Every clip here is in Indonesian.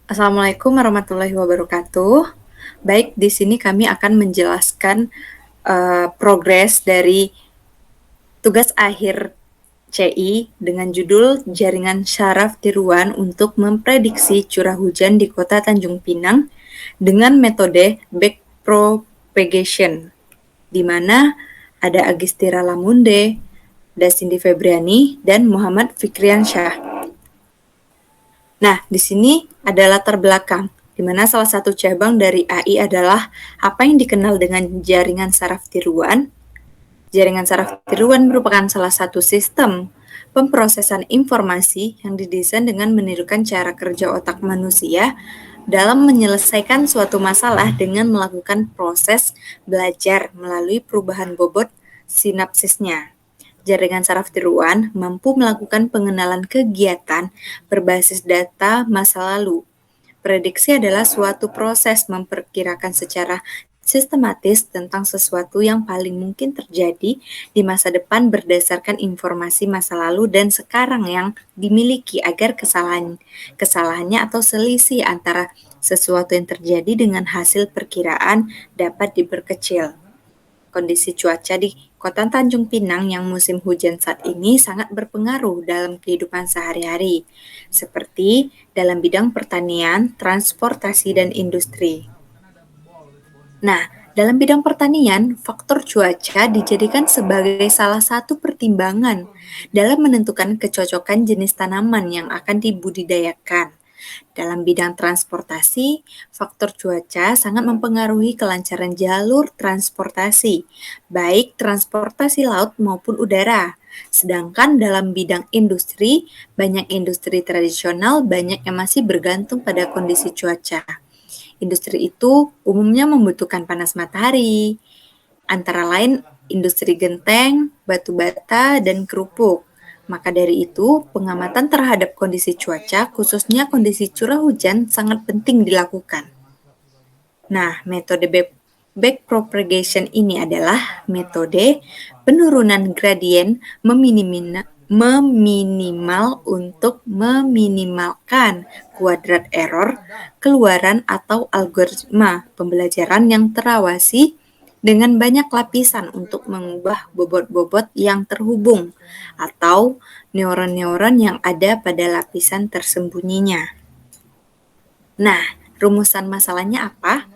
Assalamualaikum warahmatullahi wabarakatuh. Baik, di sini kami akan menjelaskan progres dari tugas akhir CI dengan judul Jaringan Syaraf Tiruan untuk memprediksi curah hujan di Kota Tanjung Pinang dengan metode backpropagation, di mana ada Agistira Lamunde, Dasindi Febriani, dan Muhammad Fikriansyah. Nah, di sini ada latar belakang, di mana salah satu cabang dari AI adalah apa yang dikenal dengan jaringan saraf tiruan. Jaringan saraf tiruan merupakan salah satu sistem pemrosesan informasi yang didesain dengan menirukan cara kerja otak manusia dalam menyelesaikan suatu masalah dengan melakukan proses belajar melalui perubahan bobot sinapsisnya. Jaringan saraf tiruan mampu melakukan pengenalan kegiatan berbasis data masa lalu. Prediksi adalah suatu proses memperkirakan secara sistematis tentang sesuatu yang paling mungkin terjadi di masa depan berdasarkan informasi masa lalu dan sekarang yang dimiliki agar kesalahannya atau selisih antara sesuatu yang terjadi dengan hasil perkiraan dapat diperkecil. Kondisi cuaca di Kota Tanjung Pinang yang musim hujan saat ini sangat berpengaruh dalam kehidupan sehari-hari, seperti dalam bidang pertanian, transportasi, dan industri. Nah, dalam bidang pertanian, faktor cuaca dijadikan sebagai salah satu pertimbangan dalam menentukan kecocokan jenis tanaman yang akan dibudidayakan. Dalam bidang transportasi, faktor cuaca sangat mempengaruhi kelancaran jalur transportasi, baik transportasi laut maupun udara. Sedangkan dalam bidang industri, banyak industri tradisional banyak yang masih bergantung pada kondisi cuaca. Industri itu umumnya membutuhkan panas matahari, antara lain industri genteng, batu bata, dan kerupuk. Maka dari itu, pengamatan terhadap kondisi cuaca, khususnya kondisi curah hujan, sangat penting dilakukan. Nah, metode backpropagation ini adalah metode penurunan gradien meminimal untuk meminimalkan kuadrat error keluaran atau algoritma pembelajaran yang terawasi dengan banyak lapisan untuk mengubah bobot-bobot yang terhubung atau neuron-neuron yang ada pada lapisan tersembunyinya. Nah, rumusan masalahnya apa?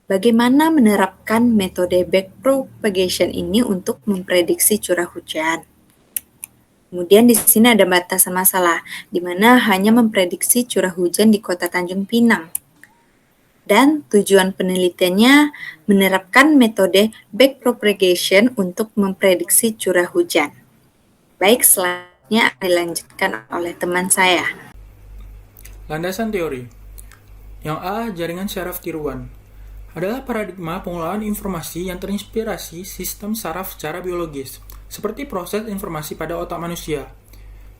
Bagaimana menerapkan metode backpropagation ini untuk memprediksi curah hujan? Kemudian di sini ada batasan masalah, di mana hanya memprediksi curah hujan di Kota Tanjung Pinang. Dan tujuan penelitiannya menerapkan metode backpropagation untuk memprediksi curah hujan. Baik, selanjutnya dilanjutkan oleh teman saya. Landasan teori. Yang A. Jaringan syaraf tiruan adalah paradigma pengelolaan informasi yang terinspirasi sistem saraf secara biologis, seperti proses informasi pada otak manusia,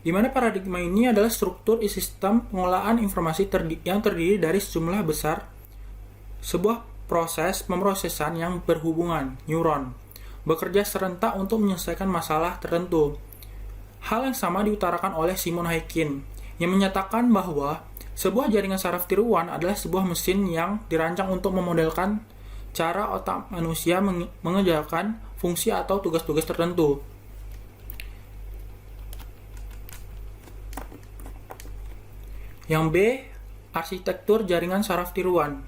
di mana paradigma ini adalah struktur sistem pengelolaan informasi yang terdiri dari sejumlah besar sebuah proses pemrosesan yang berhubungan, neuron, bekerja serentak untuk menyelesaikan masalah tertentu. Hal yang sama diutarakan oleh Simon Haykin, yang menyatakan bahwa sebuah jaringan saraf tiruan adalah sebuah mesin yang dirancang untuk memodelkan cara otak manusia mengerjakan fungsi atau tugas-tugas tertentu. Yang B. Arsitektur jaringan saraf tiruan.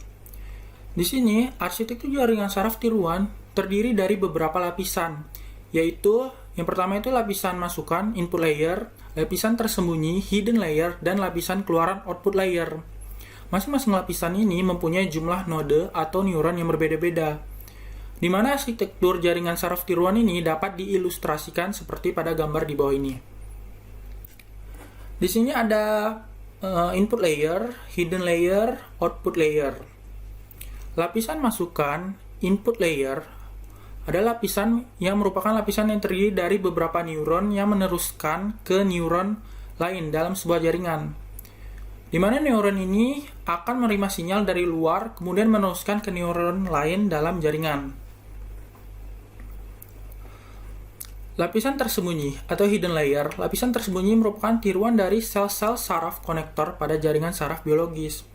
Di sini, arsitektur jaringan saraf tiruan terdiri dari beberapa lapisan, yaitu yang pertama itu lapisan masukan, input layer, lapisan tersembunyi, hidden layer, dan lapisan keluaran, output layer. Masing-masing lapisan ini mempunyai jumlah node atau neuron yang berbeda-beda, di mana arsitektur jaringan saraf tiruan ini dapat diilustrasikan seperti pada gambar di bawah ini. Di sini ada input layer, hidden layer, output layer. Lapisan masukan, input layer, adalah lapisan yang merupakan lapisan yang terdiri dari beberapa neuron yang meneruskan ke neuron lain dalam sebuah jaringan, di mana neuron ini akan menerima sinyal dari luar kemudian meneruskan ke neuron lain dalam jaringan. Lapisan tersembunyi atau hidden layer, lapisan tersembunyi merupakan tiruan dari sel-sel saraf konektor pada jaringan saraf biologis.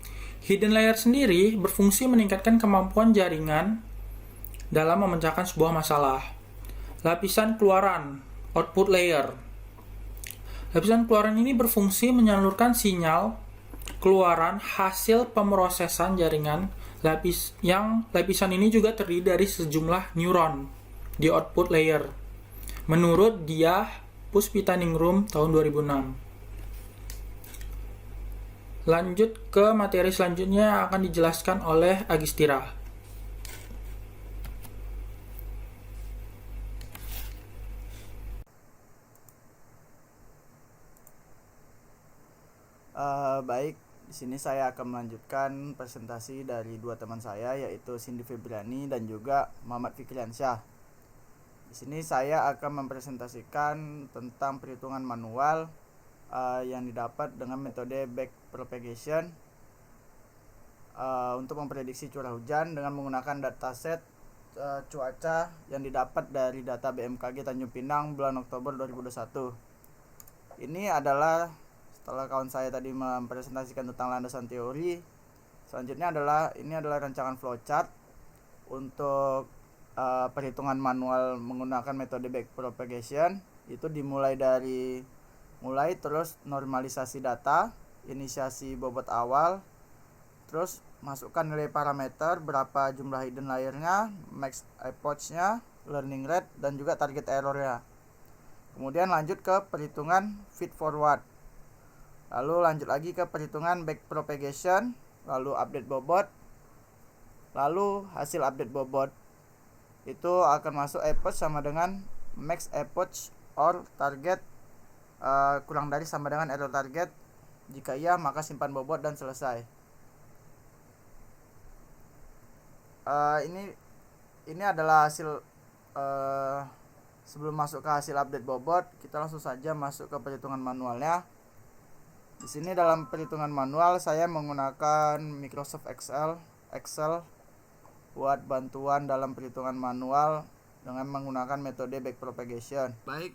Hidden layer sendiri berfungsi meningkatkan kemampuan jaringan dalam memecahkan sebuah masalah. Lapisan keluaran, output layer. Lapisan keluaran ini berfungsi menyalurkan sinyal keluaran hasil pemrosesan jaringan. Lapisan ini juga terdiri dari sejumlah neuron di output layer. Menurut Diah Puspitaningrum tahun 2006. Lanjut ke materi selanjutnya yang akan dijelaskan oleh Agistira. Baik, di sini saya akan melanjutkan presentasi dari dua teman saya, yaitu Cindy Febriani dan juga Muhammad Fikriansyah. Di sini saya akan mempresentasikan tentang perhitungan manual yang didapat dengan metode backpropagation untuk memprediksi curah hujan dengan menggunakan dataset cuaca yang didapat dari data BMKG Tanjung Pinang bulan Oktober 2021. Ini adalah setelah kawan saya tadi mempresentasikan tentang landasan teori, selanjutnya ini adalah rancangan flowchart untuk perhitungan manual menggunakan metode backpropagation. Itu dimulai terus normalisasi data, inisiasi bobot awal, terus masukkan nilai parameter, berapa jumlah hidden layernya, max epoch-nya, learning rate, dan juga target error-nya. Kemudian lanjut ke perhitungan feed forward. Lalu lanjut lagi ke perhitungan backpropagation, lalu update bobot. Lalu hasil update bobot itu akan masuk epoch sama dengan max epoch or target kurang dari sama dengan error target. Jika iya, maka simpan bobot dan selesai. Ini adalah hasil. Sebelum masuk ke hasil update bobot, kita langsung saja masuk ke perhitungan manualnya. Di sini dalam perhitungan manual saya menggunakan Microsoft Excel buat bantuan dalam perhitungan manual dengan menggunakan metode backpropagation. Baik.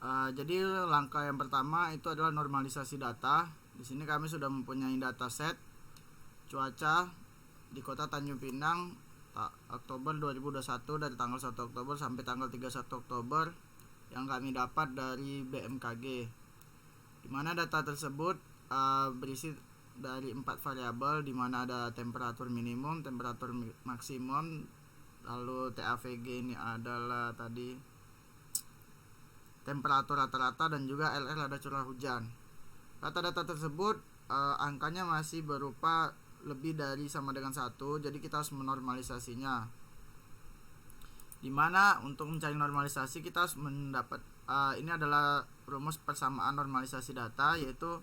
Jadi langkah yang pertama itu adalah normalisasi data. Di sini kami sudah mempunyai dataset cuaca di Kota Tanjung Pinang Oktober 2021 dari tanggal 1 Oktober sampai tanggal 31 Oktober yang kami dapat dari BMKG. Di mana data tersebut berisi dari 4 variabel, di mana ada temperatur minimum, temperatur maksimum, lalu TAVG ini adalah tadi temperatur rata-rata, dan juga LR ada curah hujan. Data-data tersebut angkanya masih berupa lebih dari sama dengan 1, jadi kita harus menormalisasinya. Dimana untuk mencari normalisasi kita harus mendapat ini adalah rumus persamaan normalisasi data, yaitu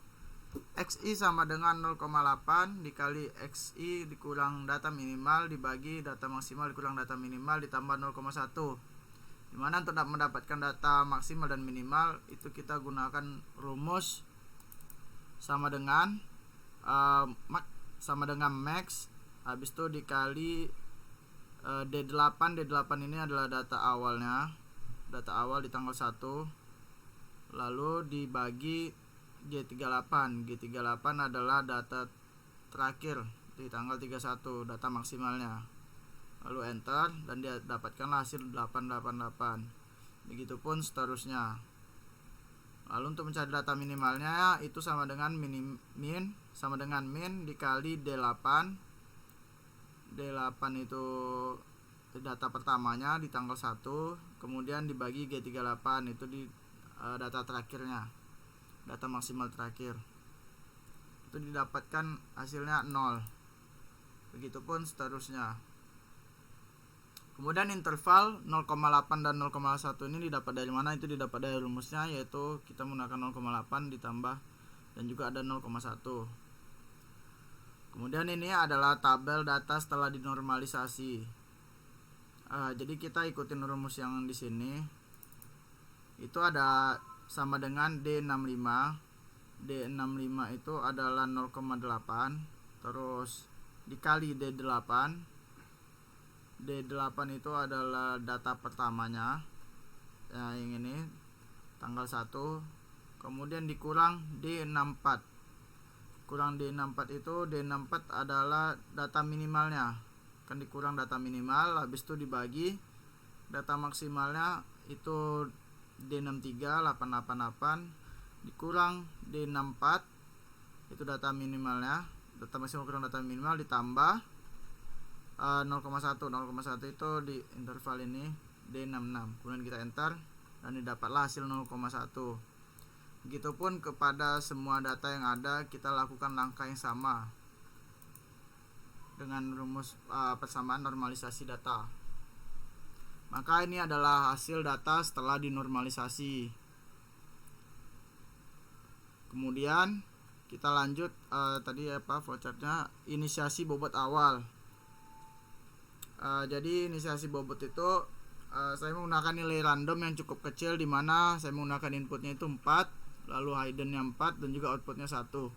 XI sama dengan 0,8 dikali XI dikurang data minimal dibagi data maksimal dikurang data minimal ditambah 0,1. Dimana untuk mendapatkan data maksimal dan minimal itu kita gunakan rumus sama dengan max, habis itu dikali D8. D8 ini adalah data awalnya, data awal di tanggal 1, lalu dibagi G38. G38 adalah data terakhir di tanggal 31, data maksimalnya. Lalu enter dan dia dapatkanlah hasil 888. Begitupun seterusnya. Lalu untuk mencari data minimalnya itu sama dengan min dikali D8. D8 itu data pertamanya di tanggal 1, kemudian dibagi G38 itu di data terakhirnya, data maksimal terakhir. Itu didapatkan hasilnya 0. Begitupun seterusnya. Kemudian interval 0,8 dan 0,1 ini didapat dari mana? Itu didapat dari rumusnya, yaitu kita menggunakan 0,8 ditambah dan juga ada 0,1. Kemudian ini adalah tabel data setelah dinormalisasi. Jadi kita ikutin rumus yang di sini. Itu ada sama dengan D65. D65 itu adalah 0,8 terus dikali D8. D8 itu adalah data pertamanya, yang ini tanggal 1, kemudian dikurang D64. kurang D64 itu, D64 adalah data minimalnya, kan dikurang data minimal, habis itu dibagi data maksimalnya itu D63 888 dikurang D64 itu data minimalnya, data maksimal kurang data minimal ditambah 0,1 itu di interval ini D66, kemudian kita enter dan didapatlah hasil 0,1. Begitupun kepada semua data yang ada, kita lakukan langkah yang sama dengan rumus persamaan normalisasi data. Maka ini adalah hasil data setelah dinormalisasi. Kemudian kita lanjut tadi flowchartnya inisiasi bobot awal. Jadi inisiasi bobot itu saya menggunakan nilai random yang cukup kecil, di mana saya menggunakan inputnya itu 4, lalu hiddennya 4 dan juga outputnya 1.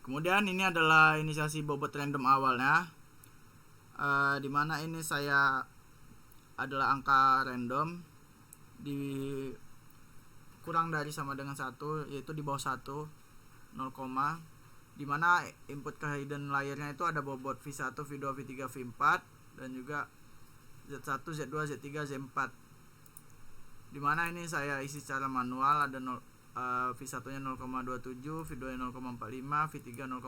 Kemudian ini adalah inisiasi bobot random awalnya, di mana ini saya adalah angka random di kurang dari sama dengan 1, yaitu di bawah 1 0, di mana input ke hidden layernya itu ada bobot V1, V2, V3, V4 dan juga Z1, Z2, Z3, Z4. Dimana ini saya isi secara manual, ada V1 nya 0,27, V2 nya 0,45, V3 0,16,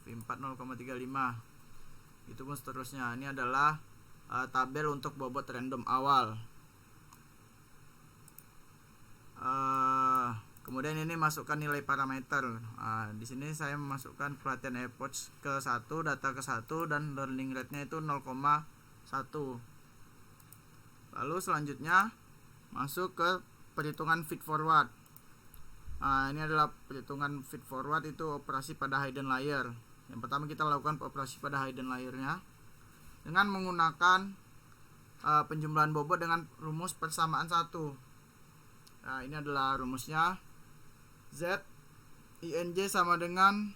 V4 0,35, itu pun seterusnya. Ini adalah tabel untuk bobot random awal. Kemudian ini masukkan nilai parameter. Di sini saya memasukkan pelatihan epoch ke 1, data ke 1, dan learning rate-nya itu 0,1. Lalu selanjutnya masuk ke perhitungan feed forward. Ini adalah perhitungan feed forward, itu operasi pada hidden layer. Yang pertama kita lakukan operasi pada hidden layernya dengan menggunakan penjumlahan bobot dengan rumus persamaan 1. Nah, ini adalah rumusnya. Z INJ sama dengan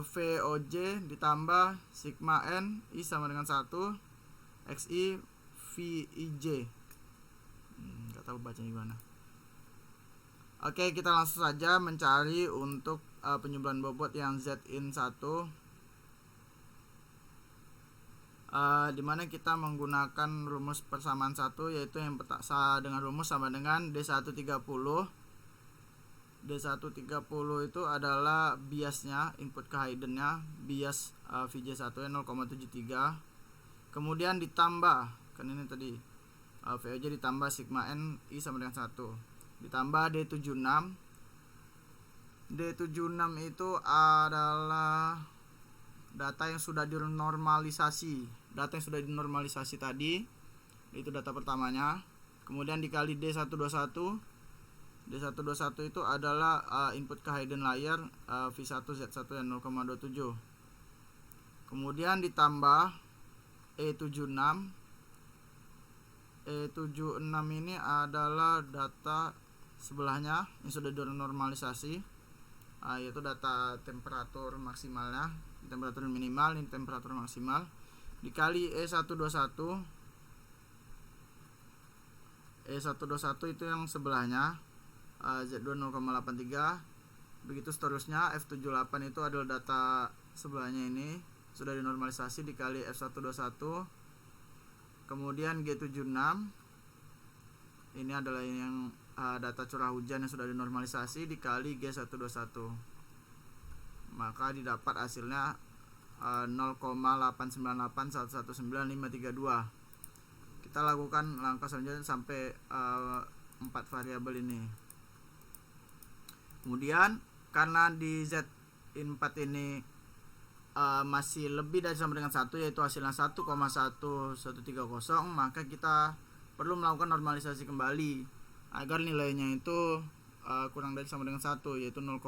VOJ ditambah sigma N I sama dengan 1 XI VIJ. Nggak tahu bacanya gimana. Oke, kita langsung saja mencari untuk penjumlahan bobot yang ZIN 1, dimana kita menggunakan rumus persamaan 1, yaitu yang dengan rumus sama dengan D130. D130 itu adalah biasnya, input ke hiddennya, bias VJ1 nya 0,73, kemudian ditambah, kan ini tadi VOJ ditambah sigma N I sama dengan 1, ditambah D76. D76 itu adalah data yang sudah dinormalisasi. Data yang sudah dinormalisasi tadi, itu data pertamanya. Kemudian dikali D121. D121 itu adalah input ke hidden layer V1 Z1 yang 0,27. Kemudian ditambah E76. E76 ini adalah data sebelahnya yang sudah dinormalisasi, yaitu data temperatur maksimalnya, temperatur minimal, ini temperatur maksimal, dikali E121. E121 itu yang sebelahnya, Z2 0,83. Begitu seterusnya. F78 itu adalah data sebelahnya, ini sudah dinormalisasi, dikali F121. Kemudian G76 ini adalah yang data curah hujan yang sudah dinormalisasi, dikali G121, maka didapat hasilnya 0,898119532. Kita lakukan langkah selanjutnya sampai 4 variabel ini. Kemudian karena di Z4 ini masih lebih dari sama dengan 1, yaitu hasilnya 1,1130, maka kita perlu melakukan normalisasi kembali agar nilainya itu kurang dari sama dengan 1, yaitu 0,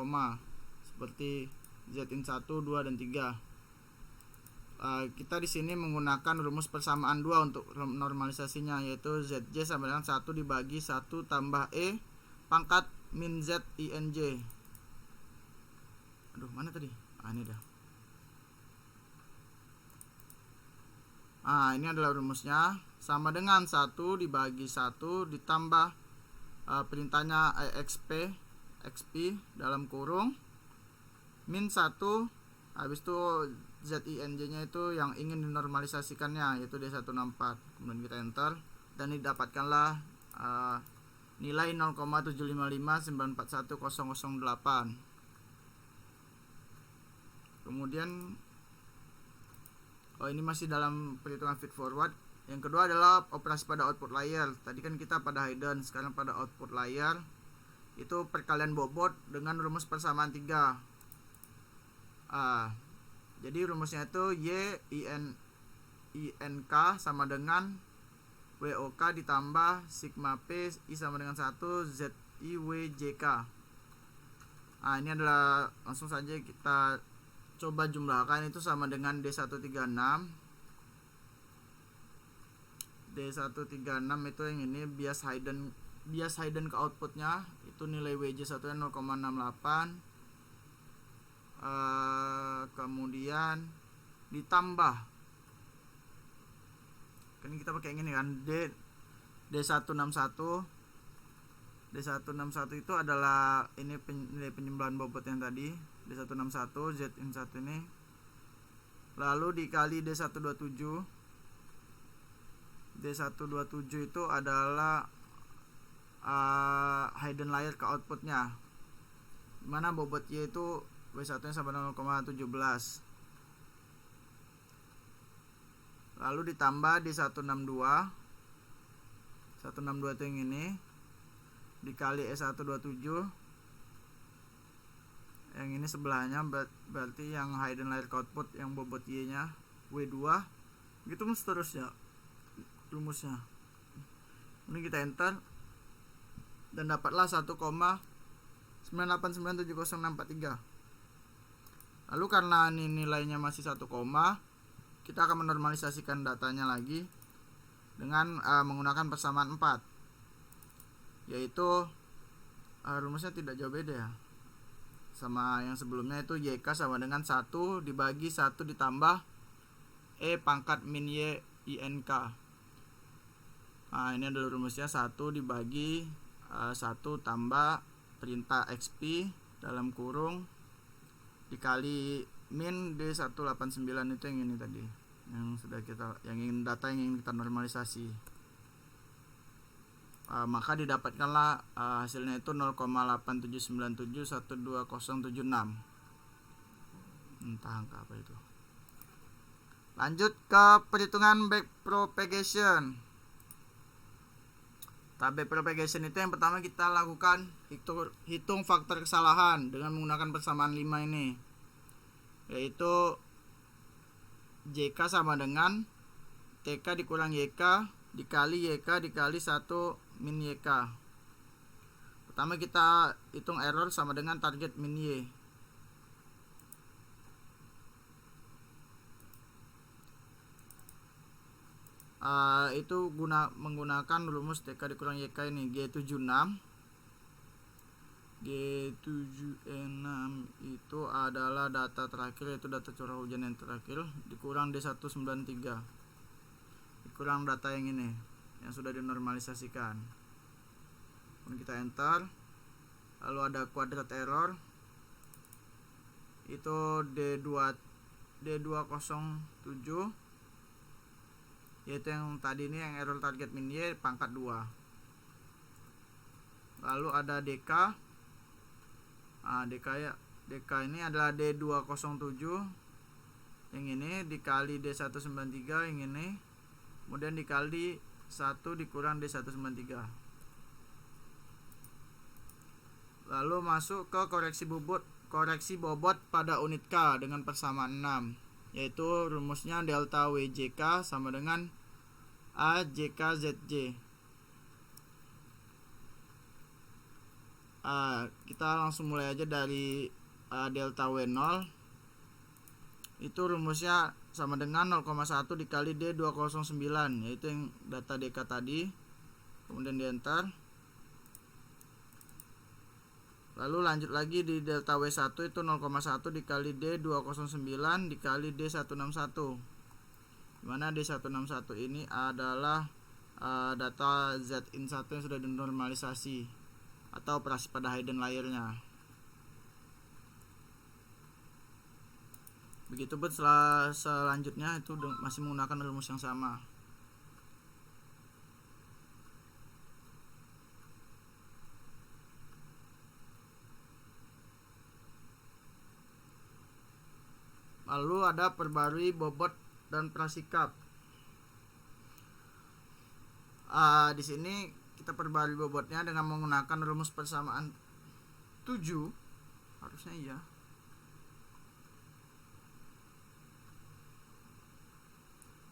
seperti ZIN 1, 2, dan 3. Kita di sini menggunakan rumus persamaan 2 untuk normalisasinya, yaitu ZJ sama dengan 1 dibagi 1 tambah E pangkat min Z INJ. Aduh, mana tadi? Ini dah. Ini adalah rumusnya, sama dengan 1 dibagi 1 ditambah perintahnya exp dalam kurung min 1, habis itu ZINJ nya itu yang ingin dinormalisasikannya yaitu D164. Kemudian kita enter dan didapatkanlah nilai 0,755941008. Kemudian ini masih dalam perhitungan feed forward. Yang kedua adalah operasi pada output layer. Tadi kan kita pada hidden, sekarang pada output layer. Itu perkalian bobot dengan rumus persamaan 3. Jadi rumusnya itu YINK sama dengan WOK ditambah sigma P I sama dengan 1 ZIWJK. Ini adalah, langsung saja kita coba jumlahkan. Itu sama dengan D136 itu yang ini bias hidden ke outputnya itu nilai WJ1 nya 0,68. Kemudian ditambah, kan kita pakai yang ini kan, D161 itu adalah ini nilai penyembelahan bobot yang tadi D161 ZIN1 ini, lalu dikali D127 itu adalah hidden layer ke outputnya, dimana bobot Y itu W1 nya sama dengan 0,17, lalu ditambah D162 itu yang ini dikali S127 yang ini sebelahnya, berarti yang hidden layer ke output yang bobot Y nya W2 gitu seterusnya rumusnya. Ini kita enter dan dapatlah 1,9897063. Lalu karena ini nilainya masih 1, kita akan menormalisasikan datanya lagi dengan menggunakan persamaan 4, yaitu rumusnya tidak jauh beda ya sama yang sebelumnya, itu YK sama dengan 1 dibagi 1 ditambah E pangkat min Y INK. Ini adalah rumusnya 1 dibagi 1 tambah perintah XP dalam kurung dikali min D189 itu yang ini tadi, yang sudah kita data yang ingin kita normalisasi. Maka didapatkanlah hasilnya itu 0,8797120076. Entah angka apa itu. Lanjut ke perhitungan backpropagation. Backpropagation itu yang pertama kita lakukan hitung faktor kesalahan dengan menggunakan persamaan 5 ini, yaitu JK sama dengan TK dikurang YK dikali YK dikali 1 min YK. Pertama kita hitung error sama dengan target min Y. Itu menggunakan rumus TK dikurang YK ini, G76 itu adalah data terakhir, yaitu data curah hujan yang terakhir dikurang D193 dikurang data yang ini yang sudah dinormalisasikan. Kemudian kita enter, lalu ada kuadrat error itu D207, yaitu yang tadi ini yang error target min Y pangkat 2. Lalu ada DK. DK ini adalah D207 yang ini dikali D193 yang ini, kemudian dikali 1 dikurang D193. Lalu masuk ke koreksi bobot pada unit K dengan persamaan 6, yaitu rumusnya delta WJK sama dengan AJKZJ. Kita langsung mulai aja dari delta W0, itu rumusnya sama dengan 0,1 dikali D209, yaitu yang data DK tadi. Kemudian di enter, lalu lanjut lagi di delta W1 itu 0,1 dikali D209 dikali D161, dimana D161 ini adalah data ZIN1 yang sudah dinormalisasi. atau operasi pada hidden layernya. Begitupun selanjutnya itu masih menggunakan rumus yang sama. Lalu ada perbarui bobot dan prasikap. Di sini kita perbarui bobotnya dengan menggunakan rumus persamaan 7. Harusnya iya.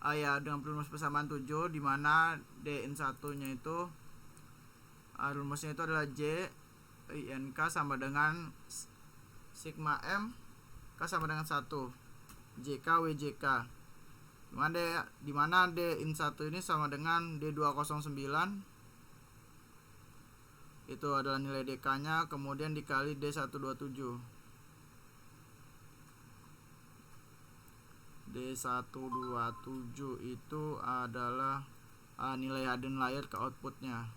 Ya, dengan rumus persamaan 7 di mana din1 nya itu rumusnya itu adalah J INK sama dengan sigma M K sama dengan 1 JK WJK, di mana din1 ini sama dengan D209, itu adalah nilai DK nya, kemudian dikali D127. D127 itu adalah nilai hidden layer ke outputnya,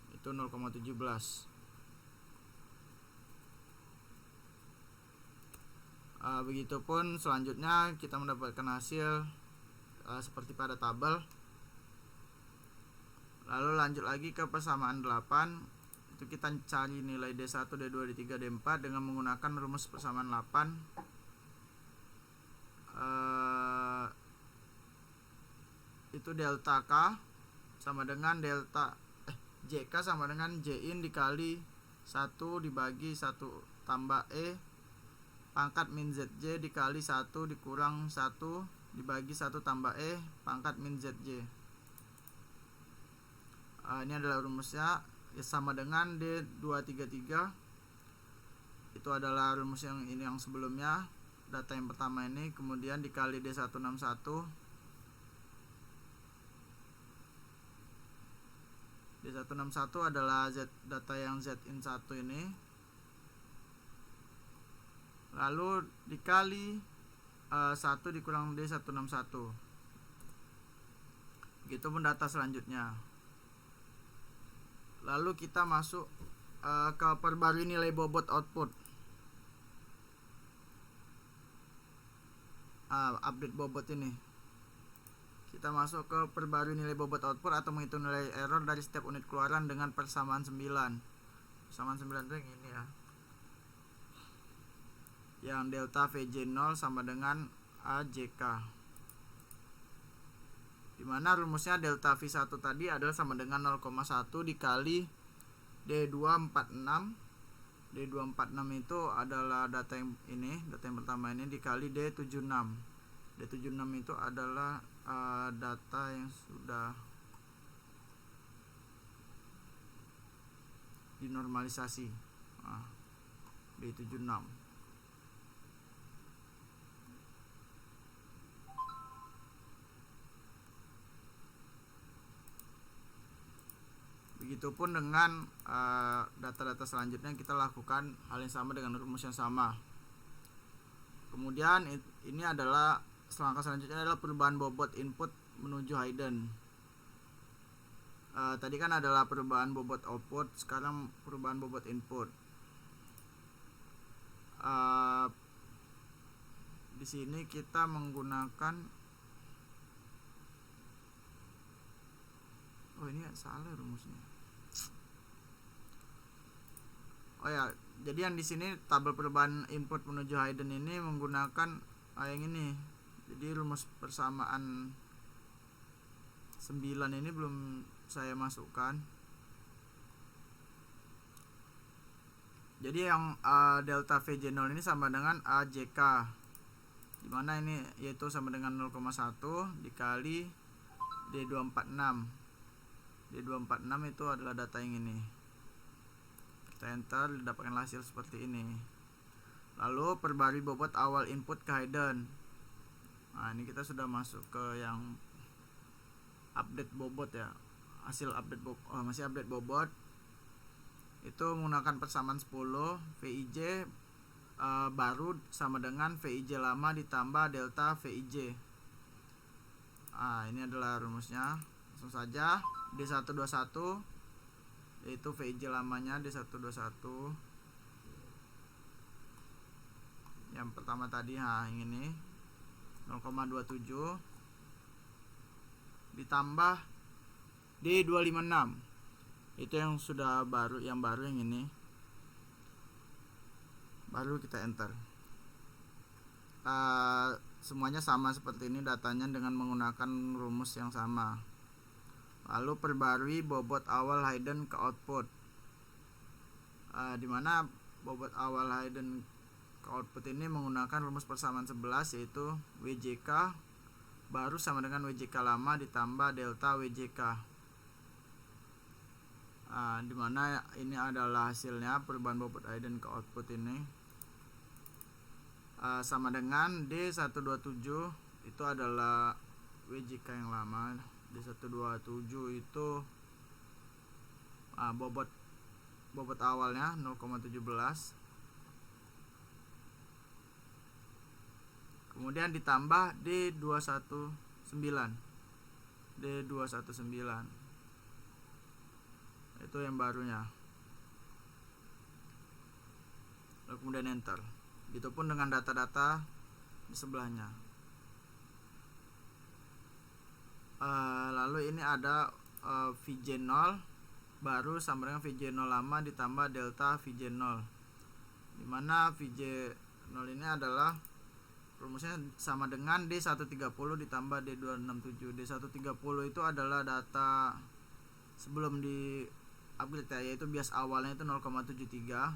itu 0,17. Begitupun selanjutnya kita mendapatkan hasil seperti pada tabel. Lalu lanjut lagi ke persamaan 8. Itu kita cari nilai D1, D2, D3, D4 dengan menggunakan rumus persamaan 8. Itu delta K sama dengan JK sama dengan Jin dikali 1 dibagi 1 tambah E pangkat min ZJ dikali 1 dikurang 1 dibagi 1 tambah E pangkat min ZJ. Ini adalah rumusnya, sama dengan D233. Itu adalah rumus yang sebelumnya, data yang pertama ini, kemudian dikali D161. D161 adalah data yang Zin1 ini, lalu dikali 1 dikurang D161. Begitupun data selanjutnya. Lalu kita masuk ke perbarui nilai bobot output. Update bobot ini. Kita masuk ke perbarui nilai bobot output atau menghitung nilai error dari setiap unit keluaran dengan persamaan 9. Persamaan 9 itu yang ini ya. Yang delta VJ0 sama dengan AJK. Dimana rumusnya delta V1 tadi adalah sama dengan 0,1 dikali D246. D246 itu adalah data yang pertama ini dikali D76. D76 itu adalah data yang sudah dinormalisasi. D76. Begitupun dengan data-data selanjutnya kita lakukan hal yang sama dengan rumus yang sama. Kemudian ini adalah langkah selanjutnya adalah perubahan bobot input menuju hidden. Tadi kan adalah perubahan bobot output, sekarang perubahan bobot input. Di sini kita menggunakan ini salah rumusnya. Jadi yang di sini tabel perubahan input menuju hidden ini menggunakan yang ini. Jadi rumus persamaan 9 ini belum saya masukkan. Jadi yang delta VJ0 ini sama dengan AJK, dimana ini yaitu sama dengan 0,1 dikali D246. D246 itu adalah data yang ini. Kita enter, didapatkan hasil seperti ini. Lalu perbarui bobot awal input ke hidden. Ini kita sudah masuk ke yang update bobot ya. Hasil update masih update bobot. Itu menggunakan persamaan 10 VIJ baru sama dengan VIJ lama ditambah delta VIJ. Ini adalah rumusnya. Langsung saja D121 yaitu VIJ lamanya D121. Yang pertama tadi yang ini 0,27 ditambah D256, itu yang sudah baru, yang ini baru kita enter. Semuanya sama seperti ini datanya dengan menggunakan rumus yang sama. Lalu perbarui bobot awal hidden ke output, dimana bobot awal hidden ke output ini menggunakan rumus persamaan 11, yaitu WJK baru sama dengan WJK lama ditambah delta WJK. Dimana ini adalah hasilnya perubahan bobot hidden ke output ini sama dengan D127, itu adalah WJK yang lama. D127 itu bobot awalnya 0,17, kemudian ditambah D219 itu yang barunya, lalu kemudian enter. Begitupun dengan data-data di sebelahnya. Lalu ini ada VJ0 baru sama dengan VJ0 lama ditambah delta VJ0, dimana VJ0 ini adalah rumusnya sama dengan D130 ditambah D267. D130 itu adalah data sebelum di upgrade ya, yaitu bias awalnya itu 0,73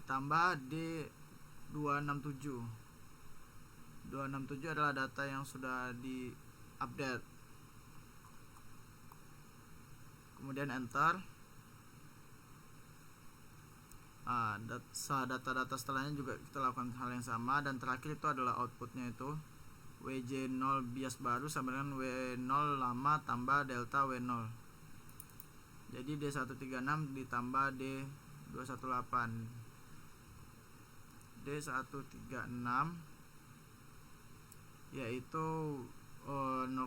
ditambah D267. 267 adalah data yang sudah di update. Kemudian enter. Data-data setelahnya juga kita lakukan hal yang sama, dan terakhir itu adalah outputnya, itu WJ0 bias baru sama dengan W0 lama tambah delta W0. Jadi D136 ditambah D218. D136 yaitu 0,68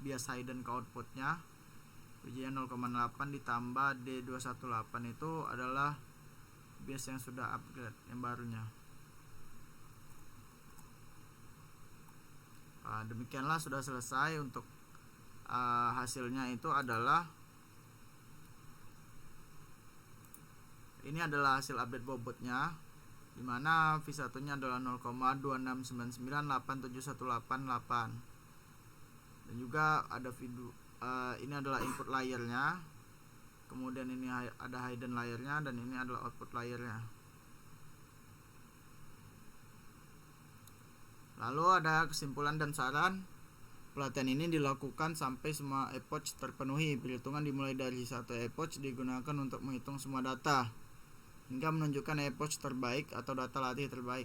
bias hidden ke outputnya, WJ 0,8 ditambah D218 itu adalah bias yang sudah upgrade, yang barunya. Demikianlah sudah selesai untuk hasilnya. Itu adalah ini adalah hasil update bobotnya, dimana V1 nya adalah 0,269987188, dan juga ada video. Ini adalah input layernya, kemudian ini ada hidden layernya, dan ini adalah output layernya. Lalu ada kesimpulan dan saran. Pelatihan ini dilakukan sampai semua epoch terpenuhi. Perhitungan dimulai dari satu epoch digunakan untuk menghitung semua data hingga menunjukkan epoch terbaik atau data latih terbaik.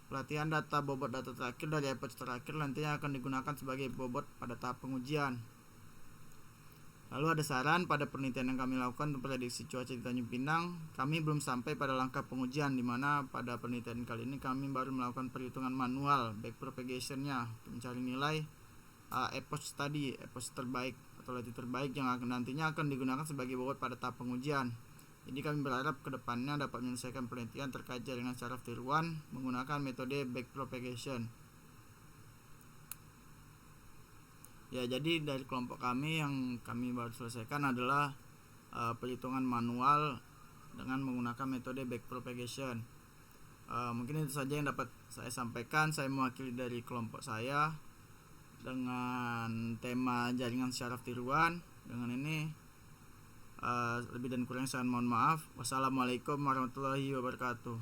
Pelatihan data bobot data terakhir dari epoch terakhir nantinya akan digunakan sebagai bobot pada tahap pengujian. Lalu ada saran, pada penelitian yang kami lakukan untuk prediksi cuaca di Tanjung Pinang, kami belum sampai pada langkah pengujian, di mana pada penelitian kali ini kami baru melakukan perhitungan manual backpropagation-nya untuk mencari nilai epoch tadi, epoch terbaik atau latih terbaik yang nantinya akan digunakan sebagai bobot pada tahap pengujian. Jadi kami berharap kedepannya dapat menyelesaikan penelitian terkait jaringan saraf tiruan menggunakan metode backpropagation. Ya, jadi dari kelompok kami yang kami baru selesaikan adalah perhitungan manual dengan menggunakan metode backpropagation. Mungkin itu saja yang dapat saya sampaikan. Saya mewakili dari kelompok saya dengan tema jaringan saraf tiruan. Dengan ini lebih dan kurang saya mohon maaf. Wassalamualaikum warahmatullahi wabarakatuh.